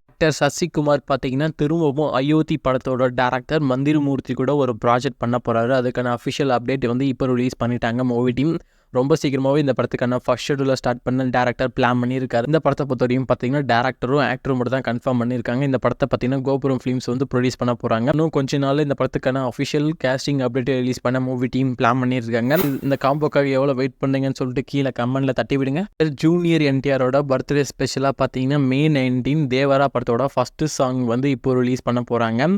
Actor Sasikumar பார்த்தீங்கன்னா, திரும்பவும் அயோத்தி படத்தோட டைரக்டர் மந்திரமூர்த்தி கூட ஒரு ப்ராஜெக்ட் பண்ண போறாரு. அதுக்கான அஃபிஷியல் அப்டேட் வந்து இப்போ ரிலீஸ் பண்ணிட்டாங்க மூவி டீம். ரொம்ப சீக்கிரமாகவே இந்த படத்துக்கான ஃபர்ஸ்ட் ஷெட்யூலை ஸ்டார்ட் பண்ண டேரக்டர் பிளான் பண்ணியிருக்காரு. இந்த படத்தை பொறுத்தவரையும் பார்த்தீங்கன்னா, டேரக்டரும் ஆக்டரும் மட்டும் தான் கன்ஃபார்ம் பண்ணியிருக்காங்க. இந்த படத்தை பார்த்தீங்கன்னா கோபுரம் ஃபிலிம்ஸ் வந்து ப்ரொடியூஸ் பண்ண போகிறாங்க. இன்னும் கொஞ்ச நாள் இந்த படத்துக்கான அஃபிஷியல் கேஸ்டிங் அப்டேட் ரிலீஸ் பண்ண மூவி டீம் பிளான் பண்ணியிருக்காங்க. இந்த காம்போக்காக எவ்வளோ வெயிட் பண்ணுங்கன்னு சொல்லிட்டு கீழே கமெண்ட்ல தட்டி விடுங்க. ஜூனியர் என்டிஆரோட பர்த்டே ஸ்பெஷலாக பார்த்தீங்கன்னா May 19 தேவரா படத்தோட ஃபர்ஸ்ட் சாங் வந்து இப்போ ரிலீஸ் பண்ண போகிறாங்க.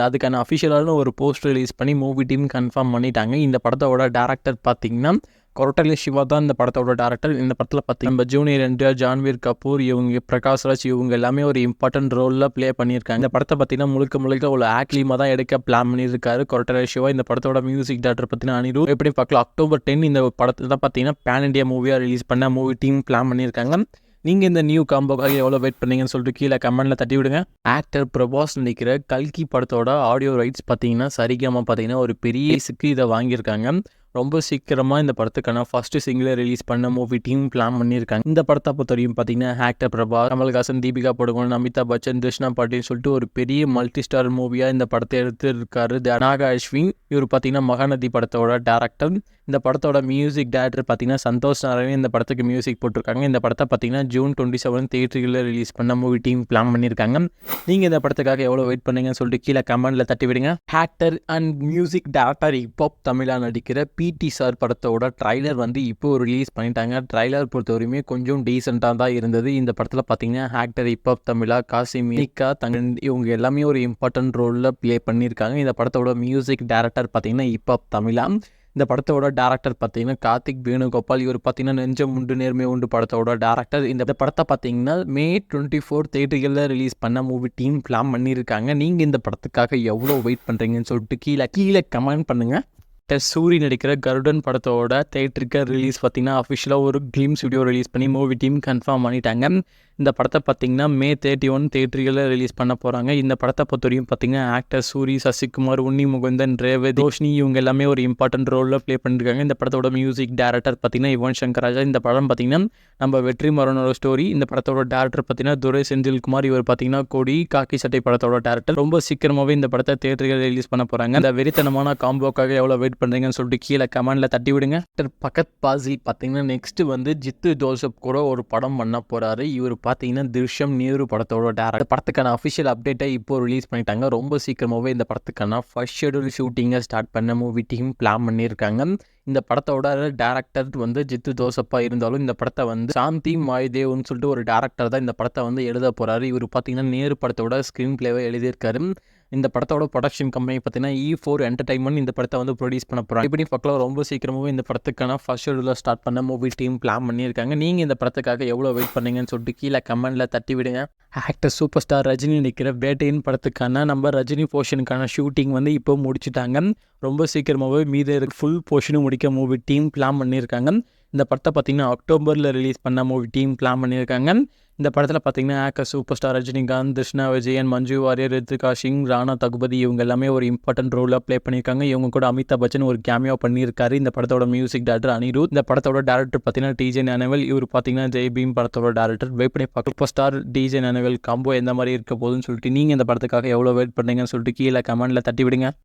அதுக்கான அஃபிஷியலான ஒரு போஸ்ட் ரிலீஸ் பண்ணி மூவி டீம் கன்ஃபார்ம் பண்ணிட்டாங்க. இந்த படத்தோட டேரக்டர் பார்த்தீங்கன்னா கொரட்டலை சிவா தான் இந்த படத்தோட டேரக்டர். இந்த படத்தில் பார்த்தீங்கன்னா நம்ம ஜூனியர் என்டிஆர், ஜான்வீர் கபூர், இவங்க பிரகாஷ்ராஜ் இவங்க எல்லாமே ஒரு இம்பார்ட்டன்ட் ரோலில் ப்ளே பண்ணியிருக்காங்க. இந்த படத்தை பார்த்தீங்கன்னா முழுக்க ஒரு ஆக்லியமாக தான் எடுக்க பிளான் பண்ணியிருக்காரு கொரட்டலை சிவா. இந்த படத்தோட மியூசிக் டேரக்டர் பார்த்தீங்கன்னா அனிருத். எப்படி பார்க்கலாம், October 10 இந்த படத்தை தான் பார்த்தீங்கன்னா பேன் இண்டியா மூவியாக ரிலீஸ் பண்ண மூவி டீம் பிளான் பண்ணியிருக்காங்க. நீங்கள் இந்த நியூ காம்போக்காக எவ்வளோ வெயிட் பண்ணீங்கன்னு சொல்லிட்டு கீழே கமெண்ட்டில் தட்டி விடுங்க. ஆக்டர் பிரபாஸ் நடிக்கிற கல்கி படத்தோட ஆடியோ ரைட்ஸ் பார்த்தீங்கன்னா சரிகமா பார்த்தீங்கன்னா ஒரு பெரிய வயசுக்கு இதை வாங்கியிருக்காங்க. ரொம்ப சீக்கிரமாக இந்த படத்துக்கான ஃபர்ஸ்ட் சிங்கிளை ரிலீஸ் பண்ண மூவி டீம் பிளான் பண்ணியிருக்காங்க. இந்த படத்தை பொறுத்தவரையும் பார்த்தீங்கன்னா ஆக்டர் பிரபாஸ், கமல்ஹாசன், தீபிகா படுகோன், அமிதாப் பச்சன், கிருஷ்ணா பாட்டின்னு சொல்லிட்டு ஒரு பெரிய மல்டி ஸ்டார் மூவியாக இந்த படத்தை எடுத்துருக்காரு நாகா அஸ்வின். இவர் பார்த்தீங்கன்னா மகாநதி படத்தோட டேரக்டர். இந்த படத்தோட மியூசிக் டேரக்டர் பார்த்தீங்கன்னா சந்தோஷ் நாராயணன் இந்த படத்துக்கு மியூசிக் போட்டிருக்காங்க. இந்த படத்தை பார்த்தீங்கன்னா June 27 தியேட்டர்களில் ரிலீஸ் பண்ண மூவி டீம் பிளான் பண்ணியிருக்காங்க. நீங்கள் இந்த படத்துக்காக எவ்வளோ வெயிட் பண்ணீங்கன்னு சொல்லிட்டு கீழே கமெண்ட்டில் தட்டி விடுங்க. Actor and music director hip hop Tamizha நடிக்கிற பிடி சார் படத்தோட ட்ரைலர் வந்து இப்போ ரிலீஸ் பண்ணிட்டாங்க. ட்ரைலர் பொறுத்தவரையுமே கொஞ்சம் டீசெண்டாக தான் இருந்தது. இந்த படத்தில் பார்த்தீங்கன்னா ஆக்டர் ஹிப்ஹாப் தமிழா, காசிம், நிக்கா, தங்கன் இவங்க எல்லாமே ஒரு இம்பார்ட்டன்ட் ரோலில் ப்ளே பண்ணியிருக்காங்க. இந்த படத்தோட மியூசிக் டேரக்டர் பார்த்தீங்கன்னா ஹிப்ஹாப் தமிழா. இந்த படத்தோட டேரக்டர் பார்த்தீங்கன்னா கார்த்திக் வேணுகோபால். இவர் பார்த்தீங்கன்னா நெஞ்சம் உண்டு நேர்மை உண்டு படத்தோட டேரக்டர். இந்த படத்தை பார்த்தீங்கன்னா May 24 தியேட்டர்களில் ரிலீஸ் பண்ண மூவி டீம் பிளான் பண்ணியிருக்காங்க. நீங்கள் இந்த படத்துக்காக எவ்வளோ வெயிட் பண்ணுறீங்கன்னு சொல்லிட்டு கீழே கமெண்ட் பண்ணுங்கள். சூரி நடிக்கிற கருடன் படத்தோட தியேட்டருக்கு ரிலீஸ் பார்த்தீங்கன்னா அஃபிஷியலாக ஒரு கிளிம்ஸ் வீடியோ ரிலீஸ் பண்ணி மூவி டீம் கன்ஃபார்ம் பண்ணிட்டாங்க. இந்த படத்தை பார்த்தீங்கன்னா May 31 தியேட்டர்களில் ரிலீஸ் பண்ண போகிறாங்க. இந்த படத்தை பொறுத்தவரையும் பார்த்தீங்கன்னா ஆக்டர் சூரி, சசிகுமார், உன்னி முகுந்தன், ரேவதி, ரோஷினி இவங்க எல்லாமே ஒரு இம்பார்ட்டன்ட் ரோலில் ப்ளே பண்ணியிருக்காங்க. இந்த படத்தோட மியூசிக் டேரக்டர் பார்த்தீங்கன்னா யுவன் சங்கர் ராஜா. இந்த படம் பார்த்தீங்கன்னா நம்ம வெற்றிமாறனோட ஸ்டோரி. இந்த படத்தோட டேரக்டர் பார்த்தீங்கன்னா துரை செந்தில்குமார். இவர் பார்த்தீங்கன்னா கொடி, காக்கி சட்டை படத்தோட டேரக்டர். ரொம்ப சீக்கிரமாகவே இந்த படத்தை தியேட்டர்களில் ரிலீஸ் பண்ண போகிறாங்க. இந்த வெறித்தனமான காம்போக்காக எவ்வளோ வெயிட் பண்ணுறீங்கன்னு சொல்லிட்டு கீழே கமெண்ட்டில் தட்டி விடுங்க. பக்கத் பாசில் பார்த்தீங்கன்னா நெக்ஸ்ட் வந்து ஜித்து ஜோசப் கூட ஒரு படம் பண்ண போகிறாரு. இவர் பார்த்தீங்கன்னா திருஷ்யம் நீரு படத்தோட டேரக்டர். படத்துக்கான அஃபிஷியல் அப்டேட்டை இப்போ ரிலீஸ் பண்ணிட்டாங்க. ரொம்ப சீக்கிரமாகவே இந்த படத்துக்கான ஃபர்ஸ்ட் ஷெட்யூல் ஷூட்டிங்கை ஸ்டார்ட் பண்ண மூவி டீம் பிளான் பண்ணியிருக்காங்க. இந்த படத்தோட டேரக்டர் வந்து ஜித்து ஜோசப்பா இருந்தாலும் இந்த படத்தை வந்து சாந்தி மாய்தேவ்னு சொல்லிட்டு ஒரு டேரக்டர் தான் இந்த படத்தை வந்து எழுத போகிறாரு. இவர் பார்த்தீங்கன்னா நேரு படத்தோட ஸ்க்ரீன் பிளேவை எழுதியிருக்காரு. இந்த படத்தோட ப்ரொடக்ஷன் கம்பெனி பார்த்தீங்கன்னா E4 என்டர்டைன்மெண்ட் இந்த படத்தை வந்து ப்ரொடியூஸ் பண்ண போகிறாங்க. இப்படி பார்க்கலாம் ரொம்ப சீக்கிரமாகவே இந்த படத்துக்கான ஃபர்ஸ்ட் ஷெட்யூலில் ஸ்டார்ட் பண்ண மூவி டீம் பிளான் பண்ணியிருக்காங்க. நீங்கள் இந்த படத்துக்காக எவ்வளோ வெயிட் பண்ணீங்கன்னு சொல்லிட்டு கீழே கமெண்ட்டில் தட்டி விடுங்க. ஆக்டர் சூப்பர் ஸ்டார் ரஜினி நடிக்கிற வேட்டையின் படத்துக்கான நம்ம ரஜினி போர்ஷனுக்கான ஷூட்டிங் வந்து இப்போ முடிச்சுட்டாங்க. ரொம்ப சீக்கிரமாகவே மீது ஃபுல் போர்ஷனும் முடிக்க மூவி டீம் பிளான் பண்ணியிருக்காங்க. இந்த படத்தை பார்த்தீங்கன்னா அக்டோபரில் ரிலீஸ் பண்ண மூவி டீம் பிளான் பண்ணியிருக்காங்க. இந்த படத்தில் பார்த்தீங்கன்னா actor superstar Rajinikanth, Krishna Vijayan, Manju Warrier, Ritika Singh, Rana Daggubati இவங்க எல்லாமே ஒரு இம்பார்ட்டன்ட் ரோலில் ப்ளே பண்ணியிருக்காங்க. இவங்க கூட அமிதாப் பச்சன் ஒரு கேமியோ பண்ணியிருக்காரு. இந்த படத்தோட மியூசிக் டேரக்டர் அனிருத். இந்த படத்தோட டேரக்டர் பார்த்தீங்கன்னா டிஜே ஞானவேல். இவர் பார்த்தீங்கன்னா ஜெய் பீம் படத்தோட டேரக்டர். வெயிட் பண்ணி பார்க்க super star DJ Gnanavel combo எந்த மாதிரி இருக்க போகுதுன்னு சொல்லிட்டு நீங்கள் இந்த படத்துக்காக எவ்வளோ வெயிட் பண்ணீங்கன்னு சொல்லிட்டு கீழே கமெண்ட்டில் தட்டி விடுங்க.